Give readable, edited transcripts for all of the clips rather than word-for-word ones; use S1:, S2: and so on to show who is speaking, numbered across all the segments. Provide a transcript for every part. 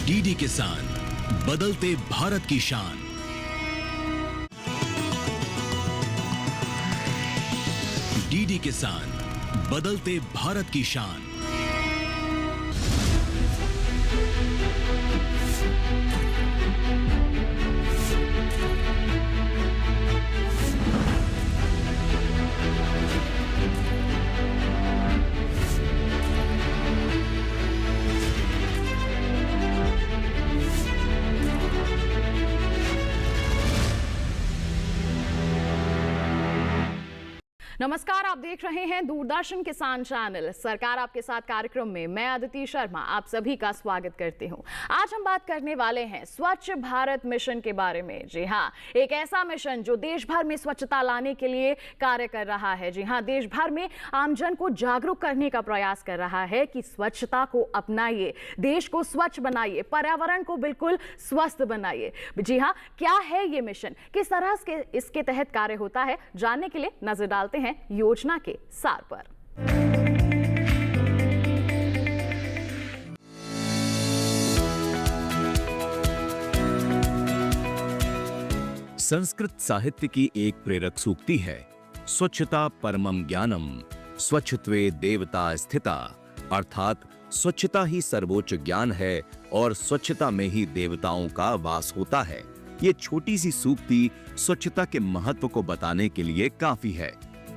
S1: DD किसान, बदलते भारत की शान। डीडी किसान, बदलते भारत की शान।
S2: नमस्कार, आप देख रहे हैं दूरदर्शन किसान चैनल। सरकार आपके साथ कार्यक्रम में मैं अदिति शर्मा आप सभी का स्वागत करती हूं। आज हम बात करने वाले हैं स्वच्छ भारत मिशन के बारे में। जी हां, एक ऐसा मिशन जो देश भर में स्वच्छता लाने के लिए कार्य कर रहा है। जी हां, देश भर में आमजन को जागरूक करने का प्रयास कर रहा है कि स्वच्छता को अपनाइए, देश को स्वच्छ बनाइए, पर्यावरण को बिल्कुल स्वस्थ बनाइए। जी हां, क्या है ये मिशन, किस तरह से इसके तहत कार्य होता है, जानने के लिए नजर डालते हैं योजना के सार पर।
S1: संस्कृत साहित्य की एक प्रेरक सूक्ति है, स्वच्छता परमम ज्ञानम, स्वच्छत्वे देवता स्थिता। अर्थात स्वच्छता ही सर्वोच्च ज्ञान है और स्वच्छता में ही देवताओं का वास होता है। ये छोटी सी सूक्ति स्वच्छता के महत्व को बताने के लिए काफी है।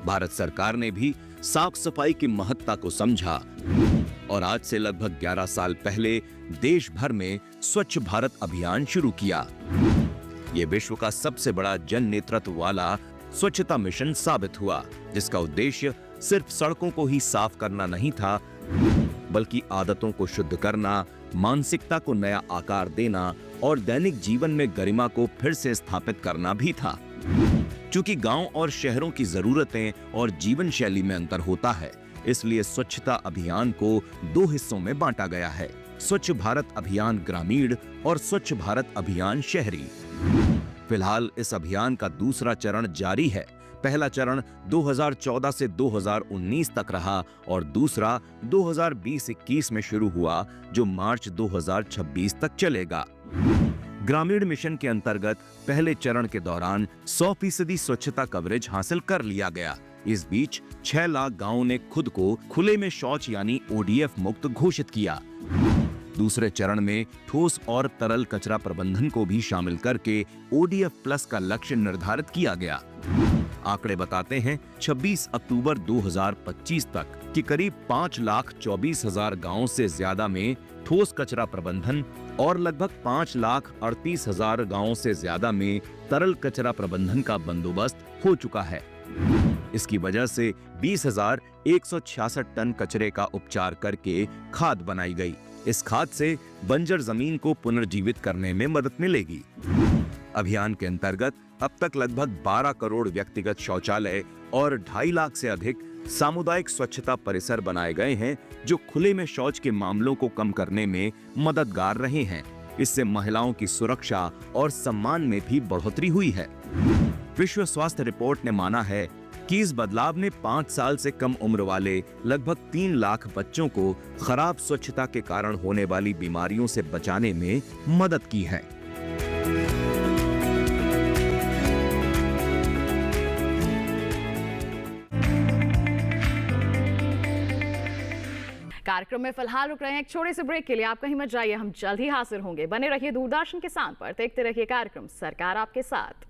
S1: भारत सरकार ने भी साफ सफाई की महत्ता को समझा और आज से लगभग 11 साल पहले देश भर में स्वच्छ भारत अभियान शुरू किया। ये विश्व का सबसे बड़ा जन नेतृत्व वाला स्वच्छता मिशन साबित हुआ, जिसका उद्देश्य सिर्फ सड़कों को ही साफ करना नहीं था, बल्कि आदतों को शुद्ध करना, मानसिकता को नया आकार देना और दैनिक जीवन में गरिमा को फिर से स्थापित करना भी था। चूंकि गांव और शहरों की जरूरतें और जीवन शैली में अंतर होता है, इसलिए स्वच्छता अभियान को 2 हिस्सों में बांटा गया है, स्वच्छ भारत अभियान ग्रामीण और स्वच्छ भारत अभियान शहरी। फिलहाल इस अभियान का दूसरा चरण जारी है। पहला चरण 2014 से 2019 तक रहा और दूसरा 2020-21 में शुरू हुआ, जो मार्च 2026 तक चलेगा। ग्रामीण मिशन के अंतर्गत पहले चरण के दौरान 100% स्वच्छता कवरेज हासिल कर लिया गया। इस बीच 6 लाख गांवों ने खुद को खुले में शौच यानी ओडीएफ मुक्त घोषित किया। दूसरे चरण में ठोस और तरल कचरा प्रबंधन को भी शामिल करके ओडीएफ प्लस का लक्ष्य निर्धारित किया गया। आंकड़े बताते हैं 26 अक्टूबर 2025 तक कि करीब 5,24,000 गांवों से ज्यादा में ठोस कचरा प्रबंधन और लगभग 5,38,000 गांवों से ज्यादा में तरल कचरा प्रबंधन का बंदोबस्त हो चुका है। इसकी वजह से 20,166 टन कचरे का उपचार करके खाद बनाई गई। इस खाद से बंजर जमीन को पुनर्जीवित करने में मदद मिलेगी। अभियान के अंतर्गत अब तक लगभग 12 करोड़ व्यक्तिगत शौचालय और 2.5 लाख से अधिक सामुदायिक स्वच्छता परिसर बनाए गए हैं, जो खुले में शौच के मामलों को कम करने में मददगार रहे हैं। इससे महिलाओं की सुरक्षा और सम्मान में भी बढ़ोतरी हुई है। विश्व स्वास्थ्य रिपोर्ट ने माना है कि इस बदलाव ने 5 साल से कम उम्र वाले लगभग 3 लाख बच्चों को खराब स्वच्छता के कारण होने वाली बीमारियों से बचाने में मदद की है।
S2: कार्यक्रम में फिलहाल रुक रहे हैं एक छोटे से ब्रेक के लिए। आप कहीं मत जाइए, हम जल्द ही हाजिर होंगे। बने रहिए दूरदर्शन किसान पर, देखते रहिए कार्यक्रम सरकार आपके साथ।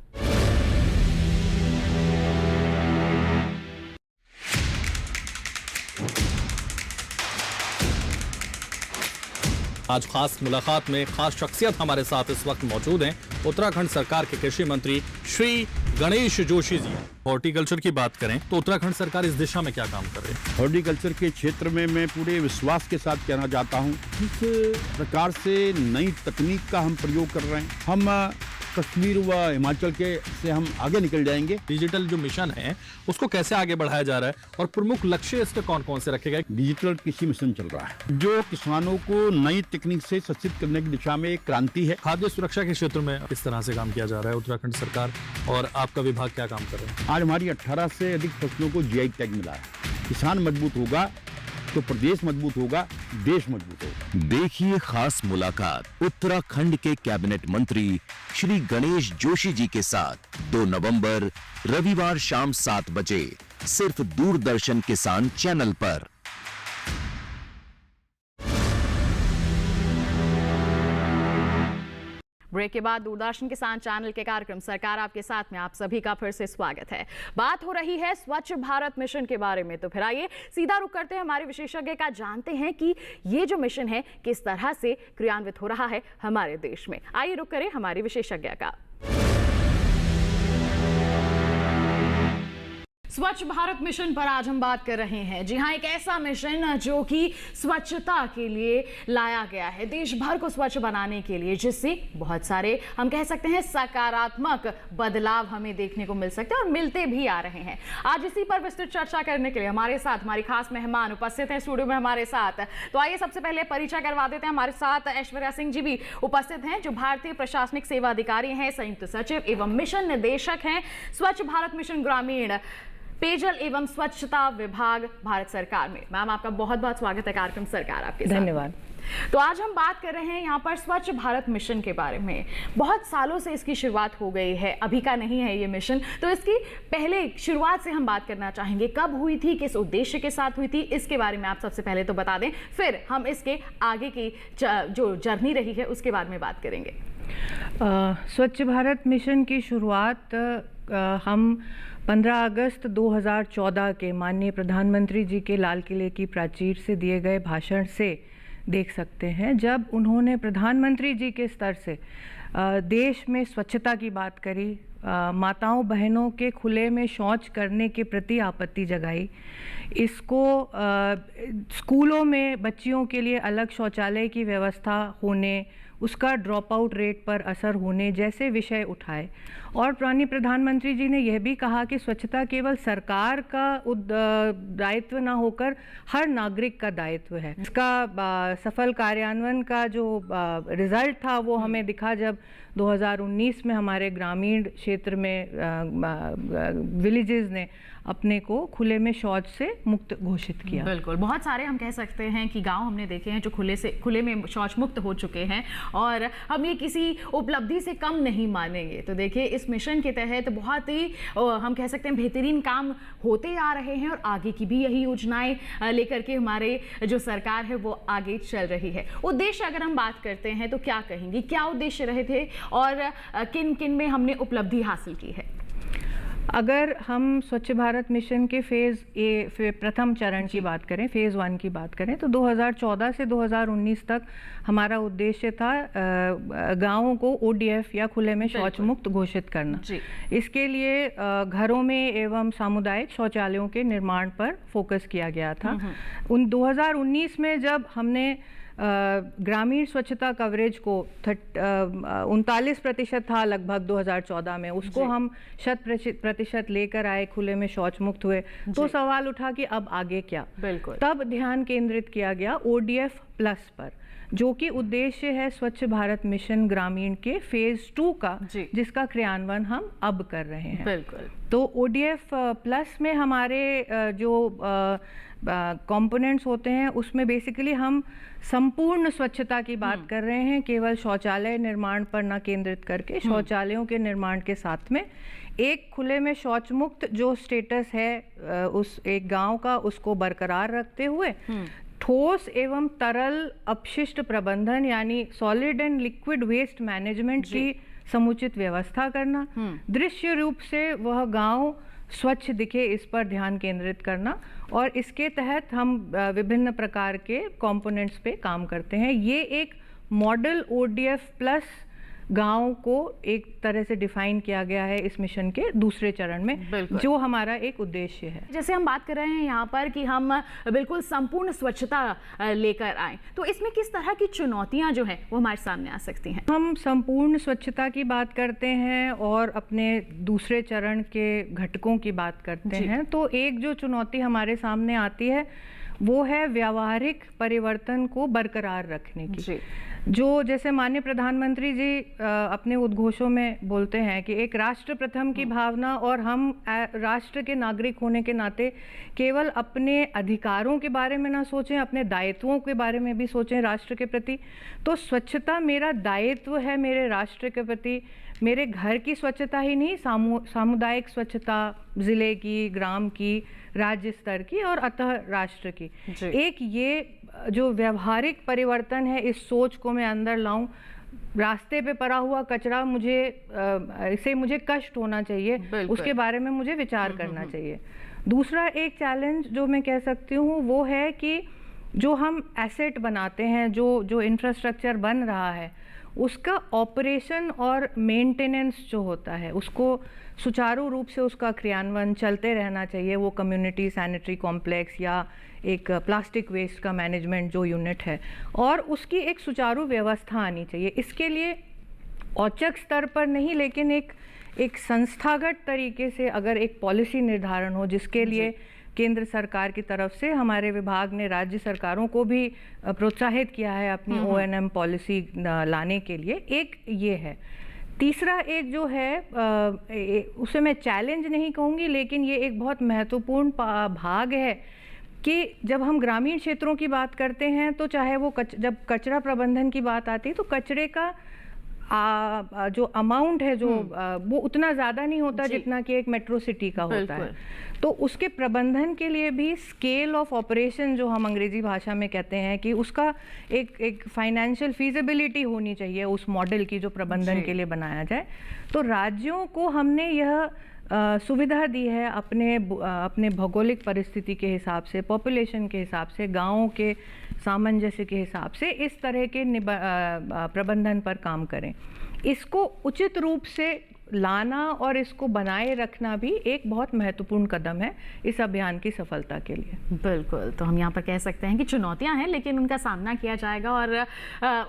S3: आज खास मुलाकात में खास शख्सियत हमारे साथ इस वक्त मौजूद हैं। उत्तराखंड सरकार के कृषि मंत्री श्री गणेश जोशी जी, हॉर्टिकल्चर की बात करें तो उत्तराखंड सरकार इस दिशा में क्या काम कर रही है?
S4: हॉर्टिकल्चर के क्षेत्र में मैं पूरे विश्वास के साथ कहना चाहता हूं, जिस प्रकार से नई तकनीक का हम प्रयोग कर रहे हैं, हम कश्मीर व हिमाचल के से हम आगे निकल जाएंगे।
S3: डिजिटल जो मिशन है उसको कैसे आगे बढ़ाया जा रहा है और प्रमुख लक्ष्य इसके कौन कौन से रखे गए?
S4: डिजिटल कृषि मिशन चल रहा है जो किसानों को नई तकनीक से सशक्त करने की दिशा में एक क्रांति है।
S3: खाद्य सुरक्षा के क्षेत्र में किस तरह से काम किया जा रहा है उत्तराखंड सरकार और आपका विभाग क्या काम कर रहे हैं?
S4: आज हमारी 18 से अधिक फसलों को जीआई टैग मिला है। किसान मजबूत होगा तो प्रदेश मजबूत होगा, देश मजबूत होगा।
S1: देखिए खास मुलाकात उत्तराखंड के कैबिनेट मंत्री श्री गणेश जोशी जी के साथ 2 नवंबर रविवार शाम 7 बजे सिर्फ दूरदर्शन किसान चैनल पर।
S2: ब्रेक के बाद दूरदर्शन किसान चैनल के कार्यक्रम सरकार आपके साथ में आप सभी का फिर से स्वागत है। बात हो रही है स्वच्छ भारत मिशन के बारे में, तो फिर आइए सीधा रुख करते हैं हमारे विशेषज्ञ का, जानते हैं कि ये जो मिशन है किस तरह से क्रियान्वित हो रहा है हमारे देश में। आइए रुख करें हमारे विशेषज्ञ का। स्वच्छ भारत मिशन पर आज हम बात कर रहे हैं। जी हाँ, एक ऐसा मिशन जो कि स्वच्छता के लिए लाया गया है, देश भर को स्वच्छ बनाने के लिए, जिससे बहुत सारे हम कह सकते हैं सकारात्मक बदलाव हमें देखने को मिल सकते हैं और मिलते भी आ रहे हैं। आज इसी पर विस्तृत चर्चा करने के लिए हमारे साथ हमारी खास मेहमान उपस्थित हैं स्टूडियो में हमारे साथ। तो आइए सबसे पहले परिचय करवा देते हैं। हमारे साथ ऐश्वर्या सिंह जी भी उपस्थित हैं, जो भारतीय प्रशासनिक सेवा अधिकारी हैं, संयुक्त सचिव एवं मिशन निदेशक हैं, स्वच्छ भारत मिशन ग्रामीण पेयजल एवं स्वच्छता विभाग भारत सरकार में। मैम, आपका बहुत बहुत स्वागत है कार्यक्रम सरकार आपके साथ।
S5: धन्यवाद।
S2: तो आज हम बात कर रहे हैं यहाँ पर स्वच्छ भारत मिशन के बारे में। बहुत सालों से इसकी शुरुआत हो गई है, अभी का नहीं है ये मिशन। तो इसकी पहले शुरुआत से हम बात करना चाहेंगे, कब हुई थी, किस उद्देश्य के साथ हुई थी, इसके बारे में आप सबसे पहले तो बता दें, फिर हम इसके आगे की जो जर्नी रही है उसके बारे में बात करेंगे।
S5: स्वच्छ भारत मिशन की शुरुआत हम 15 अगस्त 2014 के माननीय प्रधानमंत्री जी के लाल किले की प्राचीर से दिए गए भाषण से देख सकते हैं, जब उन्होंने प्रधानमंत्री जी के स्तर से देश में स्वच्छता की बात करी, माताओं बहनों के खुले में शौच करने के प्रति आपत्ति जगाई, इसको स्कूलों में बच्चियों के लिए अलग शौचालय की व्यवस्था होने, उसका ड्रॉप आउट रेट पर असर होने जैसे विषय उठाए। और माननीय प्रधानमंत्री जी ने यह भी कहा कि स्वच्छता केवल सरकार का दायित्व ना होकर हर नागरिक का दायित्व है। इसका सफल कार्यान्वयन का जो रिजल्ट था वो हमें दिखा जब 2019 में हमारे ग्रामीण क्षेत्र में विलेजेस ने अपने को खुले में शौच से मुक्त घोषित किया।
S2: बिल्कुल, बहुत सारे हम कह सकते हैं कि गांव हमने देखे हैं जो खुले में शौच मुक्त हो चुके हैं, और हम ये किसी उपलब्धि से कम नहीं मानेंगे। तो देखिए, इस मिशन के तहत बहुत ही हम कह सकते हैं बेहतरीन काम होते आ रहे हैं, और आगे की भी यही योजनाएं लेकर के हमारे जो सरकार है वो आगे चल रही है। उद्देश्य अगर हम बात करते हैं तो क्या कहेंगे, क्या उद्देश्य रहे थे और किन किन में हमने उपलब्धि हासिल की है?
S5: अगर हम स्वच्छ भारत मिशन के प्रथम चरण की बात करें, फेज़ 1 की बात करें, तो 2014 से 2019 तक हमारा उद्देश्य था गांवों को ODF या खुले में शौच मुक्त घोषित करना। इसके लिए घरों में एवं सामुदायिक शौचालयों के निर्माण पर फोकस किया गया था। 2019 में जब हमने ग्रामीण स्वच्छता कवरेज को 39% था लगभग 2014 में, उसको हम 100% लेकर आए, खुले में शौच मुक्त हुए, तो सवाल उठा कि अब आगे क्या। बिल्कुल, तब ध्यान केंद्रित किया गया ODF प्लस पर, जो कि उद्देश्य है स्वच्छ भारत मिशन ग्रामीण के फेज़ 2 का, जिसका क्रियान्वयन हम अब कर रहे हैं। बिल्कुल, तो ODF प्लस में हमारे जो कंपोनेंट्स होते हैं उसमें बेसिकली हम संपूर्ण स्वच्छता की बात कर रहे हैं, केवल शौचालय निर्माण पर न केंद्रित करके शौचालयों के निर्माण के साथ में एक खुले में शौच मुक्त जो स्टेटस है उस एक गांव का, उसको बरकरार रखते हुए ठोस एवं तरल अपशिष्ट प्रबंधन यानी solid and liquid waste management की समुचित व्यवस्था करना, दृश्य रूप से वह गांव स्वच्छ दिखे इस पर ध्यान केंद्रित करना, और इसके तहत हम विभिन्न प्रकार के कंपोनेंट्स पे काम करते हैं। ये एक मॉडल ODF प्लस गांव को एक तरह से डिफाइन किया गया है इस मिशन के दूसरे चरण में, जो हमारा एक उद्देश्य है।
S2: जैसे हम बात कर रहे हैं यहाँ पर कि हम बिल्कुल संपूर्ण स्वच्छता लेकर आए, तो इसमें किस तरह की चुनौतियां जो हैं वो हमारे सामने आ सकती हैं?
S5: हम संपूर्ण स्वच्छता की बात करते हैं और अपने दूसरे चरण के घटकों की बात करते हैं, तो एक जो चुनौती हमारे सामने आती है वो है व्यावहारिक परिवर्तन को बरकरार रखने की। जो जैसे माननीय प्रधानमंत्री जी अपने उद्घोषों में बोलते हैं कि एक राष्ट्र प्रथम की भावना, और हम राष्ट्र के नागरिक होने के नाते केवल अपने अधिकारों के बारे में ना सोचें, अपने दायित्वों के बारे में भी सोचें राष्ट्र के प्रति। तो स्वच्छता मेरा दायित्व है मेरे राष्ट्र के प्रति, मेरे घर की स्वच्छता ही नहीं, सामुदायिक स्वच्छता, जिले की, ग्राम की, राज्य स्तर की और अतः राष्ट्र की। एक ये जो व्यवहारिक परिवर्तन है, इस सोच को मैं अंदर लाऊं। रास्ते पे पड़ा हुआ कचरा मुझे कष्ट होना चाहिए, उसके बारे में मुझे विचार करना चाहिए। दूसरा एक चैलेंज जो मैं कह सकती हूँ वो है कि जो हम एसेट बनाते हैं, जो इंफ्रास्ट्रक्चर बन रहा है, उसका ऑपरेशन और मेंटेनेंस जो होता है उसको सुचारू रूप से उसका क्रियान्वयन चलते रहना चाहिए। वो कम्युनिटी सैनिटरी कॉम्प्लेक्स या एक प्लास्टिक वेस्ट का मैनेजमेंट जो यूनिट है, और उसकी एक सुचारू व्यवस्था आनी चाहिए। इसके लिए औचक स्तर पर नहीं, लेकिन एक संस्थागत तरीके से अगर एक पॉलिसी निर्धारण हो, जिसके लिए केंद्र सरकार की तरफ से हमारे विभाग ने राज्य सरकारों को भी प्रोत्साहित किया है अपनी ONM पॉलिसी लाने के लिए, एक ये है। तीसरा एक जो है उसे मैं चैलेंज नहीं कहूँगी, लेकिन ये एक बहुत महत्वपूर्ण भाग है कि जब हम ग्रामीण क्षेत्रों की बात करते हैं तो चाहे वो जब कचरा प्रबंधन की बात आती है तो कचरे का जो अमाउंट है वो उतना ज़्यादा नहीं होता जितना कि एक मेट्रो सिटी का होता है। तो उसके प्रबंधन के लिए भी स्केल ऑफ ऑपरेशन जो हम अंग्रेजी भाषा में कहते हैं कि उसका एक फाइनेंशियल फीजिबिलिटी होनी चाहिए उस मॉडल की जो प्रबंधन के लिए बनाया जाए। तो राज्यों को हमने यह सुविधा दी है अपने भौगोलिक परिस्थिति के हिसाब से, पॉपुलेशन के हिसाब से, गाँवों के सामंजस्य के हिसाब से इस तरह के प्रबंधन पर काम करें। इसको उचित रूप से लाना और इसको बनाए रखना भी एक बहुत महत्वपूर्ण कदम है इस अभियान की सफलता के लिए।
S2: बिल्कुल, तो हम यहाँ पर कह सकते हैं कि चुनौतियाँ हैं, लेकिन उनका सामना किया जाएगा और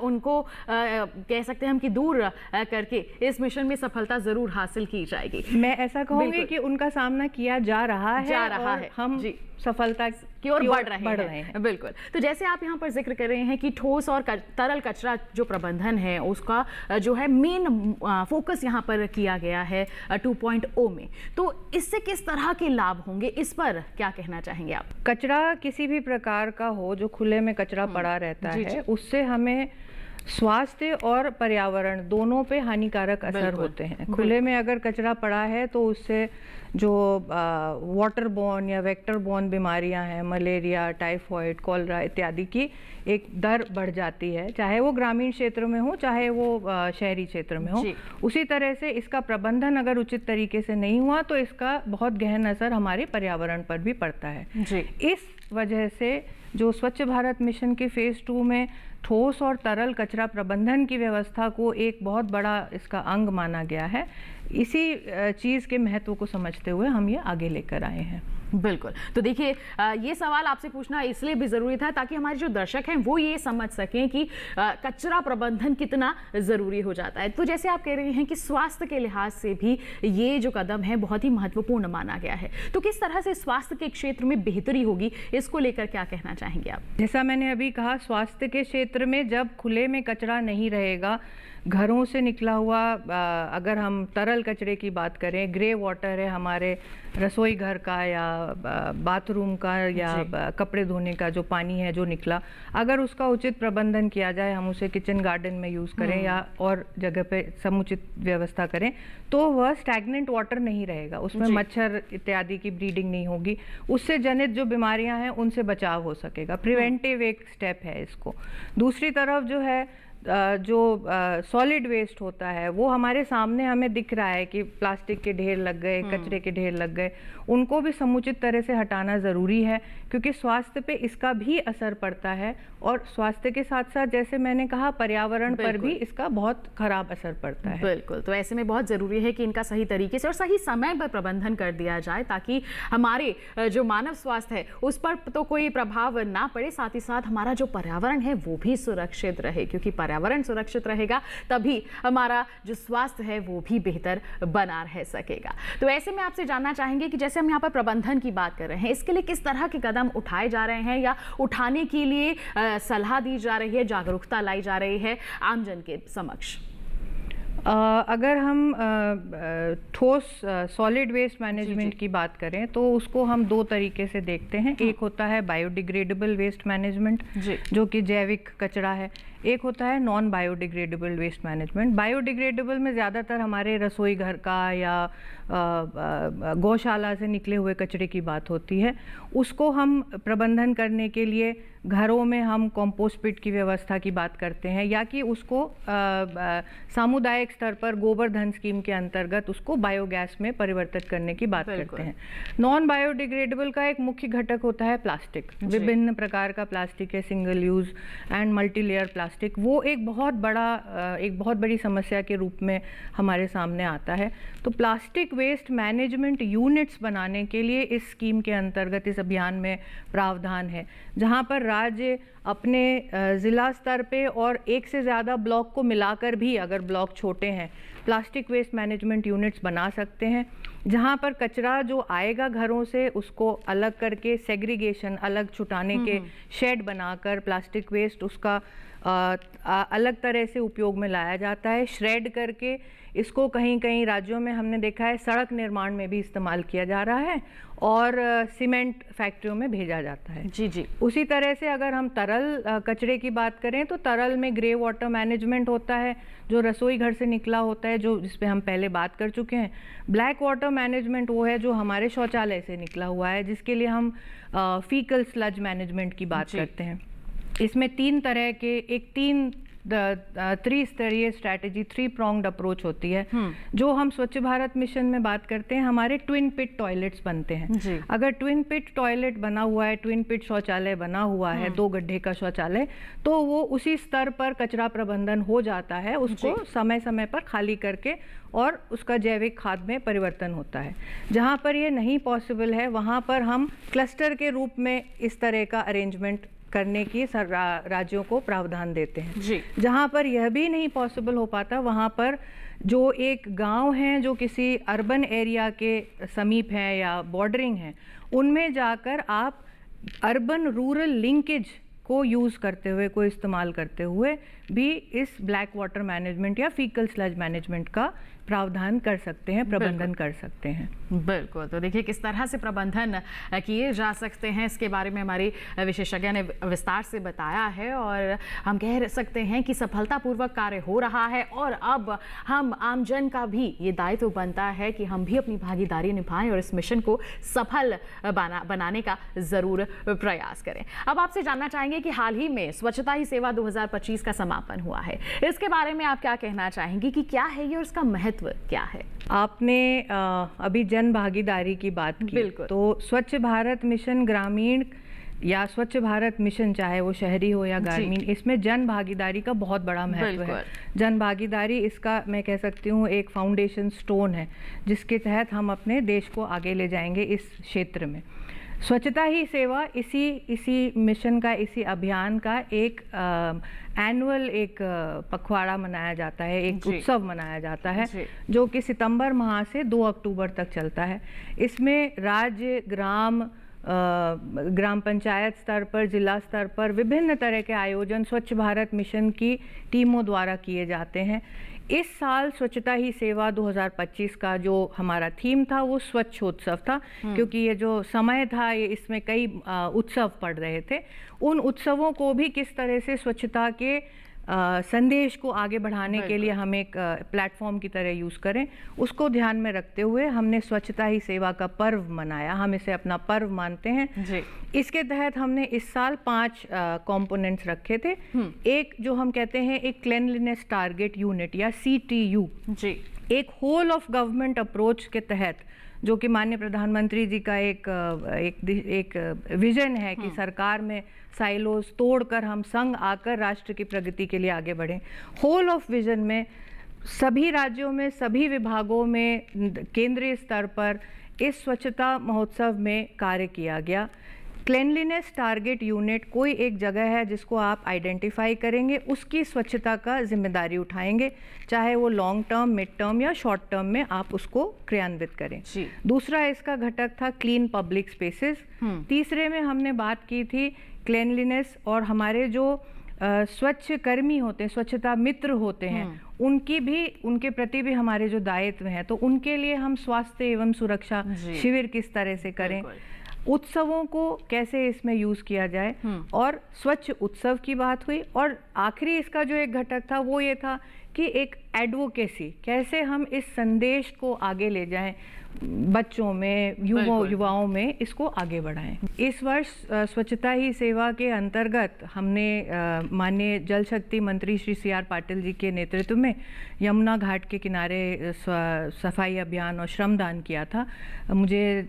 S2: उनको कह सकते हैं हम कि दूर करके इस मिशन में सफलता जरूर हासिल की जाएगी।
S5: मैं ऐसा कहूँगी कि उनका सामना किया जा रहा है, हम सफलता
S2: की ओर बढ़ रहे हैं। बिल्कुल, तो जैसे आप यहाँ पर जिक्र कर रहे हैं कि ठोस और तरल कचरा जो प्रबंधन है उसका जो है मेन फोकस यहाँ पर किया गया है 2.0 में, तो इससे किस तरह के लाभ होंगे, इस पर क्या कहना चाहेंगे आप?
S5: कचरा किसी भी प्रकार का हो जो खुले में कचरा पड़ा रहता है, उससे हमें स्वास्थ्य और पर्यावरण दोनों पे हानिकारक असर होते हैं। खुले में अगर कचरा पड़ा है तो उससे जो वाटर बोर्न या वेक्टर बोर्न बीमारियां हैं, मलेरिया, टाइफॉइड, कॉलरा इत्यादि की एक दर बढ़ जाती है, चाहे वो ग्रामीण क्षेत्र में हो चाहे वो शहरी क्षेत्र में हो। उसी तरह से इसका प्रबंधन अगर उचित तरीके से नहीं हुआ तो इसका बहुत गहन असर हमारे पर्यावरण पर भी पड़ता है। इस वजह से जो स्वच्छ भारत मिशन के फेज 2 में ठोस और तरल कचरा प्रबंधन की व्यवस्था को एक बहुत बड़ा इसका अंग माना गया है। इसी चीज़ के महत्व को समझते हुए हम ये आगे लेकर आए हैं।
S2: बिल्कुल, तो देखिए ये सवाल आपसे पूछना इसलिए भी ज़रूरी था ताकि हमारे जो दर्शक हैं वो ये समझ सकें कि कचरा प्रबंधन कितना ज़रूरी हो जाता है। तो जैसे आप कह रहे हैं कि स्वास्थ्य के लिहाज से भी ये जो कदम है बहुत ही महत्वपूर्ण माना गया है, तो किस तरह से स्वास्थ्य के क्षेत्र में बेहतरी होगी, इसको लेकर क्या कहना चाहेंगे आप?
S5: जैसा मैंने अभी कहा, स्वास्थ्य के क्षेत्र में जब खुले में कचरा नहीं रहेगा, घरों से निकला हुआ अगर हम तरल कचरे की बात करें, ग्रे वाटर है हमारे रसोई घर का या बाथरूम का या कपड़े धोने का जो पानी है जो निकला, अगर उसका उचित प्रबंधन किया जाए, हम उसे किचन गार्डन में यूज़ करें या और जगह पे समुचित व्यवस्था करें, तो वह स्टैग्नेंट वाटर नहीं रहेगा, उसमें मच्छर इत्यादि की ब्रीडिंग नहीं होगी, उससे जनित जो बीमारियां हैं उनसे बचाव हो सकेगा। प्रिवेंटिव एक स्टेप है इसको। दूसरी तरफ जो है जो सॉलिड वेस्ट होता है वो हमारे सामने हमें दिख रहा है कि प्लास्टिक के ढेर लग गए, कचरे के ढेर लग गए, उनको भी समुचित तरह से हटाना ज़रूरी है, क्योंकि स्वास्थ्य पे इसका भी असर पड़ता है और स्वास्थ्य के साथ साथ जैसे मैंने कहा पर्यावरण पर भी इसका बहुत खराब असर पड़ता है।
S2: बिल्कुल, तो ऐसे में बहुत ज़रूरी है कि इनका सही तरीके से और सही समय पर प्रबंधन कर दिया जाए, ताकि हमारे जो मानव स्वास्थ्य है उस पर तो कोई प्रभाव ना पड़े, साथ ही साथ हमारा जो पर्यावरण है वो भी सुरक्षित रहे, क्योंकि पर्यावरण सुरक्षित रहेगा तभी हमारा जो स्वास्थ्य है वो भी बेहतर बना रह सकेगा। तो ऐसे में आपसे जानना चाहेंगे कि जैसे हम यहाँ पर प्रबंधन की बात कर रहे हैं, इसके लिए किस तरह के कदम उठाए जा रहे हैं या उठाने के लिए सलाह दी जा रही है, जागरूकता लाई जा रही है आमजन के समक्ष?
S5: अगर हम ठोस सॉलिड वेस्ट मैनेजमेंट की बात करें तो उसको हम दो तरीके से देखते हैं। एक होता है बायोडिग्रेडेबल वेस्ट मैनेजमेंट, जो कि जैविक कचरा है। एक होता है non biodegradable waste management. Biodegradable में ज़्यादातर हमारे रसोई घर का या गौशाला से निकले हुए कचरे की बात होती है। उसको हम प्रबंधन करने के लिए घरों में हम कंपोस्ट पिट की व्यवस्था की बात करते हैं, या कि उसको सामुदायिक स्तर पर गोबरधन स्कीम के अंतर्गत उसको बायोगैस में परिवर्तित करने की बात करते हैं। नॉन बायोडिग्रेडेबल का एक मुख्य घटक होता है प्लास्टिक। विभिन्न प्रकार का प्लास्टिक है, single use and multi layer plastic. वो एक बहुत बड़ी समस्या के रूप में हमारे सामने आता है। तो प्लास्टिक वेस्ट मैनेजमेंट यूनिट्स बनाने के लिए इस स्कीम के अंतर्गत इस अभियान में प्रावधान है, जहां पर राज्य अपने ज़िला स्तर पे और एक से ज़्यादा ब्लॉक को मिलाकर भी, अगर ब्लॉक छोटे हैं, प्लास्टिक वेस्ट मैनेजमेंट यूनिट्स बना सकते हैं, जहां पर कचरा जो आएगा घरों से उसको अलग करके सेग्रीगेशन, अलग छुटाने के शेड बनाकर प्लास्टिक वेस्ट उसका अलग तरह से उपयोग में लाया जाता है। श्रेड करके इसको कहीं कहीं राज्यों में हमने देखा है सड़क निर्माण में भी इस्तेमाल किया जा रहा है और सीमेंट फैक्ट्रियों में भेजा जाता है।
S2: जी।
S5: उसी तरह से अगर हम तरल कचरे की बात करें तो तरल में ग्रे वाटर मैनेजमेंट होता है, जो रसोई घर से निकला होता है, जो जिस पे हम पहले बात कर चुके हैं। ब्लैक वाटर मैनेजमेंट वो है जो हमारे शौचालय से निकला हुआ है, जिसके लिए हम फीकल स्लज मैनेजमेंट की बात करते हैं। इसमें तीन तरह के त्रिस्तरीय स्ट्रैटेजी, 3 pronged अप्रोच होती है। जो हम स्वच्छ भारत मिशन में बात करते हैं, हमारे ट्विन पिट टॉयलेट्स बनते हैं। अगर ट्विन पिट टॉयलेट बना हुआ है, ट्विन पिट शौचालय बना हुआ है, 2 गड्ढे का शौचालय, तो वो उसी स्तर पर कचरा प्रबंधन हो जाता है। उसको समय समय पर खाली करके और उसका जैविक खाद में परिवर्तन होता है। जहाँ पर ये नहीं पॉसिबल है वहाँ पर हम क्लस्टर के रूप में इस तरह का अरेंजमेंट करने की राज्यों को प्रावधान देते हैं। जहाँ पर यह भी नहीं पॉसिबल हो पाता, वहाँ पर जो एक गांव हैं जो किसी अर्बन एरिया के समीप हैं या बॉर्डरिंग हैं, उनमें जाकर आप अर्बन रूरल लिंकेज को यूज़ करते हुए, को इस्तेमाल करते हुए भी इस ब्लैक वाटर मैनेजमेंट या फीकल स्लज मैनेजमेंट का प्रावधान कर सकते हैं, प्रबंधन कर सकते हैं।
S2: बिल्कुल, तो देखिए किस तरह से प्रबंधन किए जा सकते हैं, इसके बारे में हमारी विशेषज्ञ ने विस्तार से बताया है और हम कह सकते हैं कि सफलतापूर्वक कार्य हो रहा है और अब हम आमजन का भी ये दायित्व बनता है कि हम भी अपनी भागीदारी निभाएं और इस मिशन को सफल बनाने का ज़रूर प्रयास करें। अब आपसे जानना चाहेंगे कि हाल ही में स्वच्छता ही सेवा 2025 का समापन हुआ है, इसके बारे में आप क्या कहना चाहेंगे कि क्या है ये और इसका महत्व क्या है?
S5: आपने अभी जन भागीदारी की बात की, तो स्वच्छ भारत मिशन ग्रामीण या स्वच्छ भारत मिशन, चाहे वो शहरी हो या ग्रामीण, इसमें जन भागीदारी का बहुत बड़ा महत्व है। जन भागीदारी इसका मैं कह सकती हूँ एक फाउंडेशन स्टोन है, जिसके तहत हम अपने देश को आगे ले जाएंगे इस क्षेत्र में। स्वच्छता ही सेवा इसी मिशन का, इसी अभियान का एक एनुअल एक पखवाड़ा मनाया जाता है, एक उत्सव मनाया जाता है, जो कि सितंबर माह से 2 अक्टूबर तक चलता है। इसमें राज्य, ग्राम पंचायत स्तर पर, जिला स्तर पर विभिन्न तरह के आयोजन स्वच्छ भारत मिशन की टीमों द्वारा किए जाते हैं। इस साल स्वच्छता ही सेवा 2025 का जो हमारा थीम था वो स्वच्छोत्सव था, क्योंकि ये जो समय था ये इसमें कई उत्सव पड़ रहे थे। उन उत्सवों को भी किस तरह से स्वच्छता के संदेश को आगे बढ़ाने के लिए हम एक प्लेटफॉर्म की तरह यूज़ करें, उसको ध्यान में रखते हुए हमने स्वच्छता ही सेवा का पर्व मनाया। हम इसे अपना पर्व मानते हैं
S2: जी।
S5: इसके तहत हमने इस साल 5 कंपोनेंट्स रखे थे। एक जो हम कहते हैं एक क्लेanलीनेस टारगेट यूनिट या CTU
S2: जी,
S5: एक होल ऑफ गवर्नमेंट अप्रोच के तहत, जो कि माननीय प्रधानमंत्री जी का एक विजन है कि सरकार में साइलोज तोड़कर हम संग आकर राष्ट्र की प्रगति के लिए आगे बढ़ें। होल ऑफ विजन में सभी राज्यों में, सभी विभागों में, केंद्रीय स्तर पर इस स्वच्छता महोत्सव में कार्य किया गया। क्लेanलीनेस टारगेट यूनिट कोई एक जगह है जिसको आप आइडेंटिफाई करेंगे, उसकी स्वच्छता का जिम्मेदारी उठाएंगे, चाहे वो लॉन्ग टर्म, मिड टर्म या शॉर्ट टर्म में आप उसको क्रियान्वित करें।
S2: जी।
S5: दूसरा इसका घटक था क्लीन पब्लिक स्पेसेस। तीसरे में हमने बात की थी क्लेanलीनेस और हमारे जो स्वच्छ कर्मी होते हैं, स्वच्छता मित्र होते हैं, उनके प्रति भी हमारे जो दायित्व हैं, तो उनके लिए हम स्वास्थ्य एवं सुरक्षा शिविर किस तरह से करें, उत्सवों को कैसे इसमें यूज किया जाए, और स्वच्छ उत्सव की बात हुई। और आखिरी इसका जो एक घटक था वो ये था कि एक एडवोकेसी, कैसे हम इस संदेश को आगे ले जाएं, बच्चों में, युवाओं में इसको आगे बढ़ाएं। इस वर्ष स्वच्छता ही सेवा के अंतर्गत हमने माननीय जल शक्ति मंत्री श्री CR पाटिल जी के नेतृत्व में यमुना घाट के किनारे सफाई अभियान और श्रमदान किया था। मुझे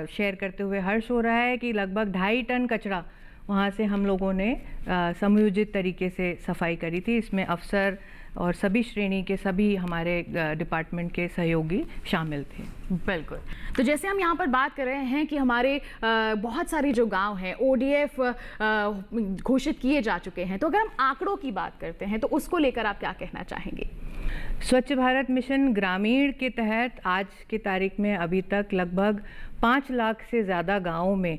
S5: शेयर करते हुए हर्ष हो रहा है कि लगभग 2.5 टन कचरा वहाँ से हम लोगों ने समयोजित तरीके से सफाई करी थी। इसमें अफसर और सभी श्रेणी के सभी हमारे डिपार्टमेंट के सहयोगी शामिल थे।
S2: बिल्कुल। तो जैसे हम यहाँ पर बात कर रहे हैं कि हमारे बहुत सारे जो गांव हैं ODF घोषित किए जा चुके हैं, तो अगर हम आंकड़ों की बात करते हैं तो उसको लेकर आप क्या कहना चाहेंगे?
S5: स्वच्छ भारत मिशन ग्रामीण के तहत आज की तारीख में अभी तक लगभग 5 लाख से ज़्यादा गाँवों में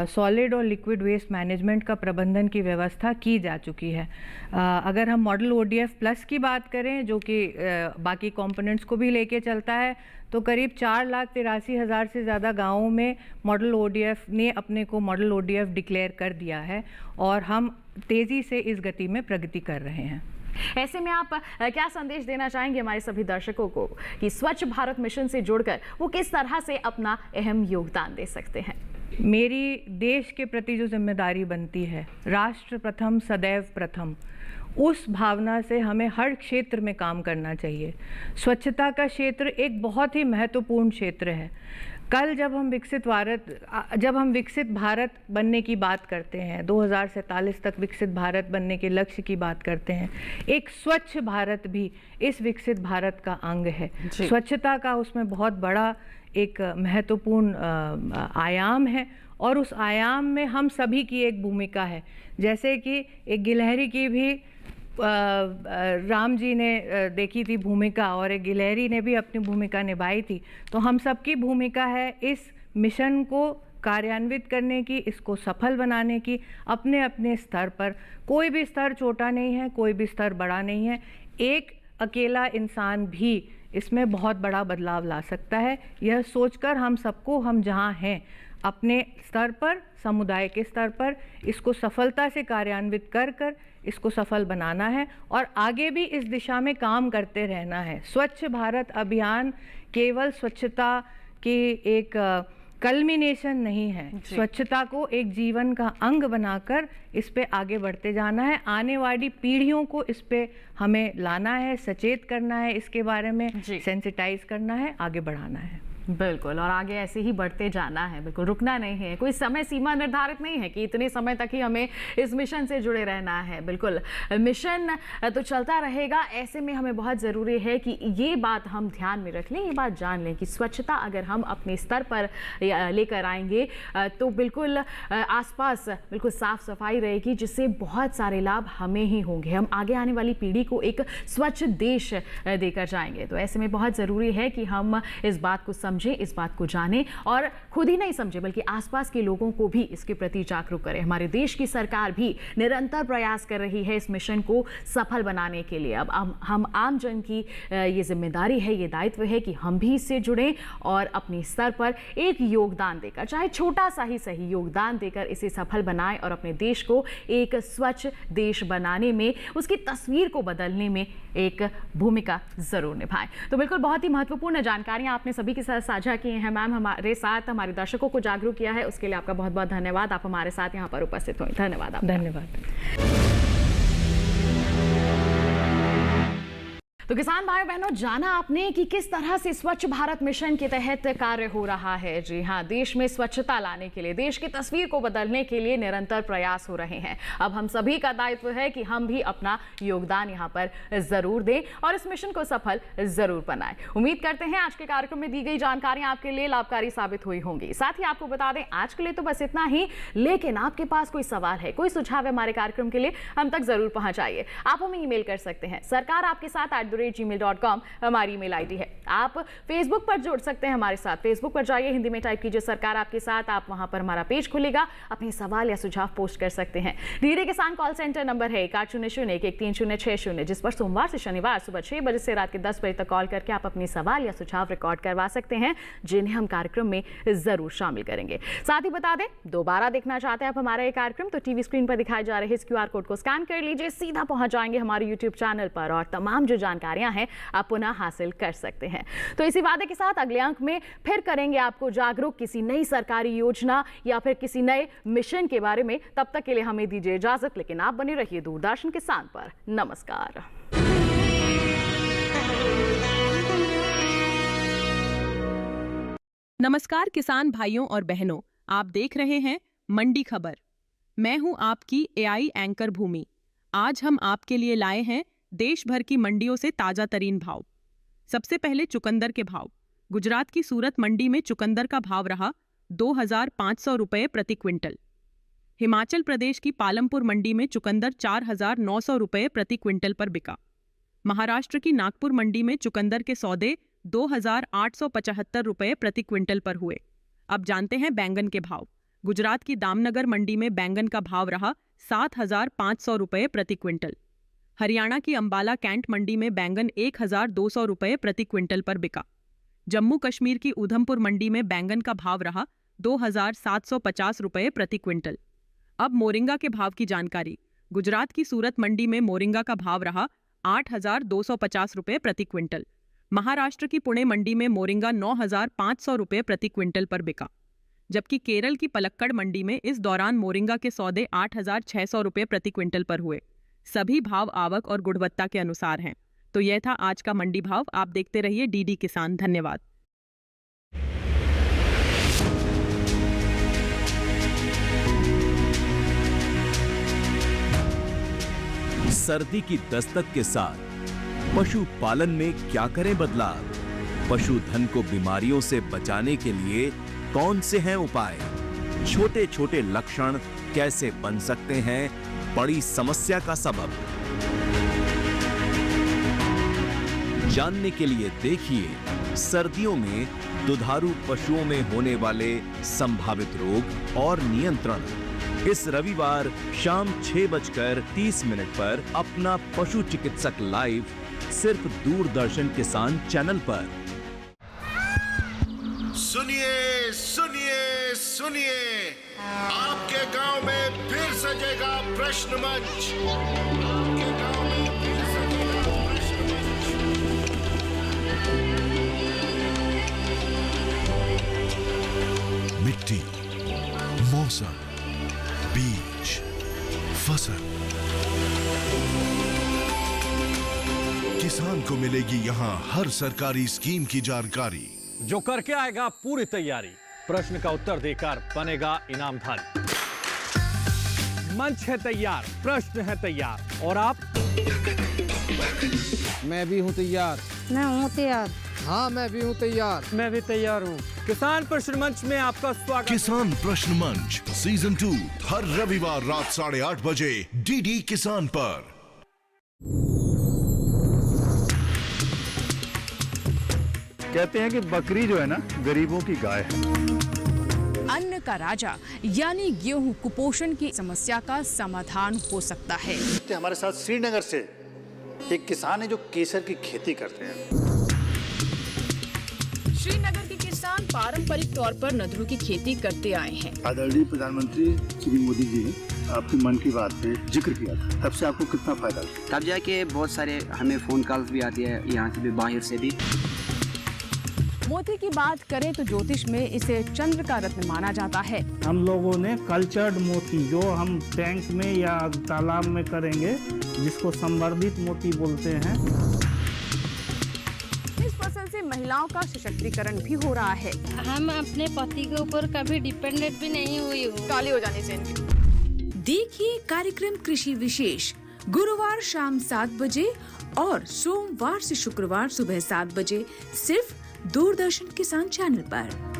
S5: सॉलिड और लिक्विड वेस्ट मैनेजमेंट का प्रबंधन की व्यवस्था की जा चुकी है। अगर हम मॉडल ODF प्लस की बात करें, जो कि बाकी कंपोनेंट्स को भी लेके चलता है, तो करीब 4,83,000 से ज़्यादा गाँवों में मॉडल ODF ने अपने को मॉडल ODF डिक्लेयर कर दिया है और हम तेज़ी से इस गति में प्रगति कर रहे हैं।
S2: ऐसे में आप क्या संदेश देना चाहेंगे हमारे सभी दर्शकों को कि स्वच्छ भारत मिशन से जुड़कर वो किस तरह से अपना अहम योगदान दे सकते हैं?
S5: मेरी देश के प्रति जो जिम्मेदारी बनती है, राष्ट्र प्रथम सदैव प्रथम, उस भावना से हमें हर क्षेत्र में काम करना चाहिए। स्वच्छता का क्षेत्र एक बहुत ही महत्वपूर्ण क्षेत्र है। कल जब हम विकसित भारत बनने की बात करते हैं, 2047 तक विकसित भारत बनने के लक्ष्य की बात करते हैं, एक स्वच्छ भारत भी इस विकसित भारत का अंग है। स्वच्छता का उसमें बहुत बड़ा एक महत्वपूर्ण आयाम है और उस आयाम में हम सभी की एक भूमिका है। जैसे कि एक गिलहरी की भी राम जी ने देखी थी भूमिका और एक गिलहरी ने भी अपनी भूमिका निभाई थी, तो हम सबकी भूमिका है इस मिशन को कार्यान्वित करने की, इसको सफल बनाने की, अपने अपने स्तर पर। कोई भी स्तर छोटा नहीं है, कोई भी स्तर बड़ा नहीं है। एक अकेला इंसान भी इसमें बहुत बड़ा बदलाव ला सकता है। यह सोचकर हम सबको, हम जहाँ हैं अपने स्तर पर, समुदाय के स्तर पर इसको सफलता से कार्यान्वित कर इसको सफल बनाना है और आगे भी इस दिशा में काम करते रहना है। स्वच्छ भारत अभियान केवल स्वच्छता की एक कल्मिनेशन नहीं है, स्वच्छता को एक जीवन का अंग बनाकर इस पे आगे बढ़ते जाना है। आने वाली पीढ़ियों को इस पे हमें लाना है, सचेत करना है, इसके बारे में सेंसिटाइज करना है, आगे बढ़ाना है।
S2: बिल्कुल, और आगे ऐसे ही बढ़ते जाना है, बिल्कुल रुकना नहीं है। कोई समय सीमा निर्धारित नहीं है कि इतने समय तक ही हमें इस मिशन से जुड़े रहना है। बिल्कुल मिशन तो चलता रहेगा। ऐसे में हमें बहुत ज़रूरी है कि ये बात हम ध्यान में रख लें, ये बात जान लें कि स्वच्छता अगर हम अपने स्तर पर लेकर आएंगे तो बिल्कुल आसपास बिल्कुल साफ सफाई रहेगी, जिससे बहुत सारे लाभ हमें ही होंगे। हम आगे आने वाली पीढ़ी को एक स्वच्छ देश देकर जाएंगे। तो ऐसे में बहुत ज़रूरी है कि हम इस बात को समझें, इस बात को जानें और खुद ही नहीं समझें बल्कि आसपास के लोगों को भी इसके प्रति जागरूक करें। हमारे देश की सरकार भी निरंतर प्रयास कर रही है इस मिशन को सफल बनाने के लिए। अब हम आम जन की ये जिम्मेदारी है, ये दायित्व है कि हम भी इससे जुड़ें और अपने स्तर पर एक योगदान देकर, चाहे छोटा सा ही सही योगदान देकर इसे सफल बनाएं और अपने देश को एक स्वच्छ देश बनाने में, उसकी तस्वीर को बदलने में एक भूमिका जरूर निभाएं। तो बिल्कुल बहुत ही महत्वपूर्ण जानकारियां आपने सभी के साथ साझा की हैं मैम, हमारे साथ हमारे दर्शकों को जागरूक किया है, उसके लिए आपका बहुत बहुत धन्यवाद। आप हमारे साथ यहाँ पर उपस्थित हुए, धन्यवाद आपका।
S5: धन्यवाद।
S2: तो किसान भाई बहनों, जाना आपने कि किस तरह से स्वच्छ भारत मिशन के तहत कार्य हो रहा है। जी हाँ, देश में स्वच्छता लाने के लिए, देश की तस्वीर को बदलने के लिए निरंतर प्रयास हो रहे हैं। अब हम सभी का दायित्व है कि हम भी अपना योगदान यहाँ पर जरूर दें और इस मिशन को सफल जरूर बनाएं। उम्मीद करते हैं आज के कार्यक्रम में दी गई जानकारियां आपके लिए लाभकारी साबित हुई होंगी। साथ ही आपको बता दें आज के लिए तो बस इतना ही, लेकिन आपके पास कोई सवाल है, कोई सुझाव है हमारे कार्यक्रम के लिए, हम तक जरूर पहुंचाइए। आप हमें ईमेल कर सकते हैं सरकार आपके साथ @gmail.com हमारी ईमेल आईडी है। आप फेसबुक पर जुड़ सकते हैं हमारे साथ, फेसबुक पर जाइए, हिंदी में टाइप कीजिए सरकार आपके साथ, आप वहां पर हमारा पेज खुलेगा, अपने सवाल या सुझाव पोस्ट कर सकते हैं। डीडी किसान कॉल सेंटर नंबर है 1800-113-060, जिस पर सोमवार से शनिवार सुबह 6 बजे से रात के 10 बजे तक कॉल करके आप अपने सवाल या सुझाव रिकॉर्ड करवा सकते हैं, जिन्हें हम कार्यक्रम में जरूर शामिल करेंगे। साथ ही बता दें, दोबारा देखना चाहते हैं आप हमारा ये कार्यक्रम, तो टीवी स्क्रीन पर दिखाए जा रहे इस QR कोड को स्कैन कर लीजिए, सीधा पहुंच जाएंगे हमारे YouTube चैनल पर और तमाम जो जानकारियां हैं आप पुनः हासिल कर सकते हैं। तो इसी वादे के साथ अगले अंक में फिर करेंगे आपको जागरूक किसी नई सरकारी योजना या फिर किसी नए मिशन के बारे में। तब तक के लिए हमें दीजिए इजाजत, लेकिन आप बने रहिए दूरदर्शन किसान पर। नमस्कार।
S6: नमस्कार किसान भाइयों और बहनों, आप देख रहे हैं मंडी खबर। मैं हूं आपकी AI एंकर भूमि। आज हम आपके लिए लाए हैं देश भर की मंडियों से ताजा तरीन भाव। सबसे पहले चुकंदर के भाव। गुजरात की सूरत मंडी में चुकंदर का भाव रहा 2,500 रुपये प्रति क्विंटल। हिमाचल प्रदेश की पालमपुर मंडी में चुकंदर 4,900 रुपये प्रति क्विंटल पर बिका। महाराष्ट्र की नागपुर मंडी में चुकंदर के सौदे 2,875 रुपये प्रति क्विंटल पर हुए। अब जानते हैं बैंगन के भाव। गुजरात की दामनगर मंडी में बैंगन का भाव रहा 7,500 रुपये प्रति क्विंटल। हरियाणा की अंबाला कैंट मंडी में बैंगन 1,200 रुपये प्रति क्विंटल पर बिका। जम्मू कश्मीर की उधमपुर मंडी में बैंगन का भाव रहा 2,750 रुपये प्रति क्विंटल। अब मोरिंगा के भाव की जानकारी। गुजरात की सूरत मंडी में मोरिंगा का भाव रहा 8,250 रुपये प्रति क्विंटल। महाराष्ट्र की पुणे मंडी में मोरिंगा 9,500 रुपये प्रति क्विंटल पर बिका। जबकि केरल की पलक्कड़ मंडी में इस दौरान मोरिंगा के सौदे 8,600 रुपये प्रति क्विंटल पर हुए। सभी भाव आवक और गुणवत्ता के अनुसार हैं। तो यह था आज का मंडी भाव। आप देखते रहिए DD किसान। धन्यवाद।
S1: सर्दी की दस्तक के साथ पशुपालन में क्या करें बदलाव? पशुधन को बीमारियों से बचाने के लिए कौन से हैं उपाय? छोटे छोटे लक्षण कैसे बन सकते हैं बड़ी समस्या का सबब? जानने के लिए देखिए सर्दियों में दुधारू पशुओं में होने वाले संभावित रोग और नियंत्रण। इस रविवार शाम 6:30 पर अपना पशु चिकित्सक लाइव सिर्फ दूरदर्शन किसान चैनल पर।
S7: सुनिए सुनिए सुनिए, आपके गांव में फिर सजेगा प्रश्न मंच। आपके गांव में फिर सजेगा प्रश्न मंच। मिट्टी, मौसम, बीज, फसल, किसान को मिलेगी यहाँ हर सरकारी स्कीम की जानकारी।
S8: जो करके आएगा पूरी तैयारी, प्रश्न का उत्तर देकर बनेगा इनामधारी। मंच है तैयार, प्रश्न है तैयार, और आप?
S9: मैं भी हूँ तैयार।
S10: मैं हूँ तैयार।
S9: हाँ, मैं भी हूँ तैयार।
S10: मैं भी तैयार हूँ।
S8: किसान प्रश्न मंच में आपका स्वागत।
S7: किसान प्रश्न मंच सीजन 2 हर रविवार रात 8:30 बजे DD किसान पर।
S4: कहते हैं कि बकरी जो है ना गरीबों की गाय है।
S11: अन्न का राजा यानी गेहूं कुपोषण की समस्या का समाधान हो सकता है।
S12: हमारे साथ श्रीनगर से एक किसान है जो केसर की खेती करते हैं।
S11: श्रीनगर के किसान पारंपरिक तौर पर नदरू की खेती करते आए हैं।
S12: आदरणीय प्रधानमंत्री श्री मोदी जी ने आपकी मन की बात पे जिक्र किया था, तब से आपको कितना फायदा हुआ?
S13: तब जाके बहुत सारे हमें फोन कॉल्स भी आती है, यहाँ से भी बाहर से भी।
S11: मोती की बात करें तो ज्योतिष में इसे चंद्र का रत्न माना जाता है।
S14: हम लोगों ने कल्चर्ड मोती जो हम टैंक में या तालाब में करेंगे, जिसको संवर्धित मोती बोलते हैं।
S11: इस फसल से महिलाओं का सशक्तिकरण भी हो रहा है।
S10: हम अपने पति के ऊपर कभी डिपेंडेंट भी नहीं हुई हूँ।
S11: काली हो जानी चाहिए।
S15: देखिए कार्यक्रम कृषि विशेष गुरुवार शाम 7 बजे और सोमवार से शुक्रवार सुबह 7 बजे सिर्फ दूरदर्शन किसान चैनल पर।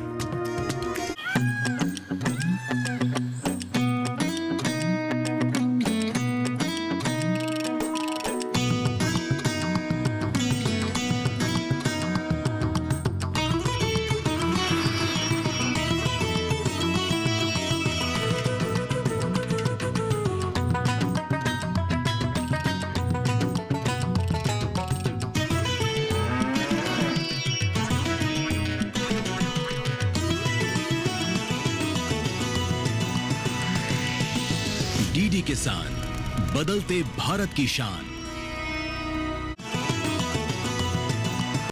S1: डीडी किसान, बदलते भारत की शान।